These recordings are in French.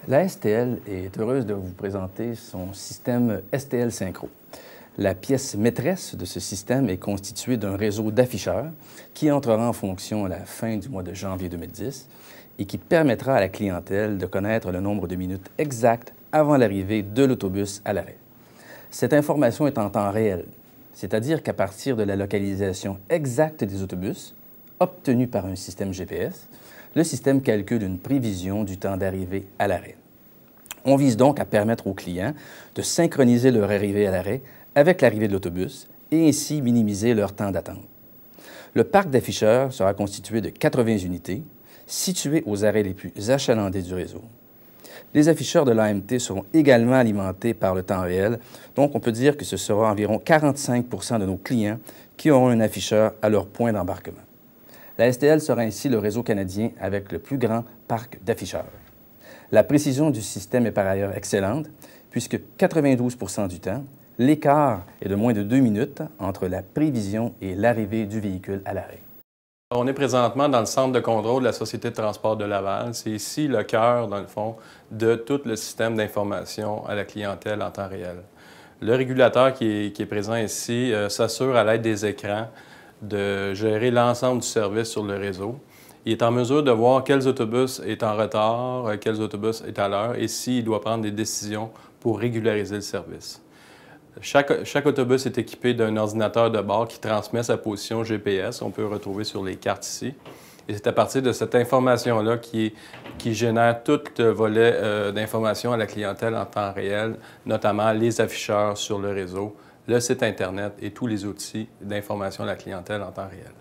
La STL est heureuse de vous présenter son système STL Synchro. La pièce maîtresse de ce système est constituée d'un réseau d'afficheurs qui entrera en fonction à la fin du mois de janvier 2010 et qui permettra à la clientèle de connaître le nombre de minutes exact avant l'arrivée de l'autobus à l'arrêt. Cette information est en temps réel, c'est-à-dire qu'à partir de la localisation exacte des autobus, obtenue par un système GPS, le système calcule une prévision du temps d'arrivée à l'arrêt. On vise donc à permettre aux clients de synchroniser leur arrivée à l'arrêt avec l'arrivée de l'autobus et ainsi minimiser leur temps d'attente. Le parc d'afficheurs sera constitué de 80 unités situées aux arrêts les plus achalandés du réseau. Les afficheurs de l'AMT seront également alimentés par le temps réel, donc on peut dire que ce sera environ 45 de nos clients qui auront un afficheur à leur point d'embarquement. La STL sera ainsi le réseau canadien avec le plus grand parc d'afficheurs. La précision du système est par ailleurs excellente, puisque 92 du temps, l'écart est de moins de 2 minutes entre la prévision et l'arrivée du véhicule à l'arrêt. On est présentement dans le centre de contrôle de la Société de transport de Laval. C'est ici le cœur, dans le fond, de tout le système d'information à la clientèle en temps réel. Le régulateur qui est présent ici s'assure à l'aide des écrans de gérer l'ensemble du service sur le réseau. Il est en mesure de voir quels autobus est en retard, quels autobus est à l'heure et s'il doit prendre des décisions pour régulariser le service. Chaque autobus est équipé d'un ordinateur de bord qui transmet sa position GPS. On peut le retrouver sur les cartes ici. Et c'est à partir de cette information-là qui génère tout le volet d'information à la clientèle en temps réel, notamment les afficheurs sur le réseau, le site Internet et tous les outils d'information à la clientèle en temps réel.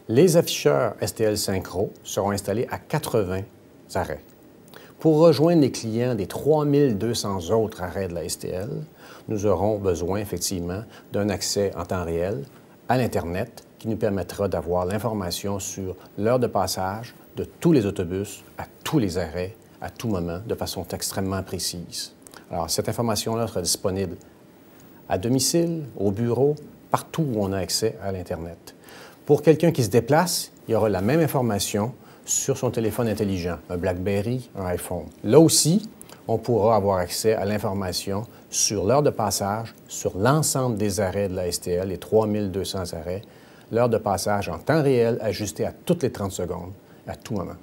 Les afficheurs STL Synchro seront installés à 80 arrêts. Pour rejoindre les clients des 3200 autres arrêts de la STL, nous aurons besoin effectivement d'un accès en temps réel à l'Internet qui nous permettra d'avoir l'information sur l'heure de passage de tous les autobus à tous les arrêts, à tout moment, de façon extrêmement précise. Alors, cette information-là sera disponible à domicile, au bureau, partout où on a accès à l'Internet. Pour quelqu'un qui se déplace, il y aura la même information sur son téléphone intelligent, un BlackBerry, un iPhone. Là aussi, on pourra avoir accès à l'information sur l'heure de passage, sur l'ensemble des arrêts de la STL, les 3200 arrêts, l'heure de passage en temps réel ajustée à toutes les 30 secondes, à tout moment.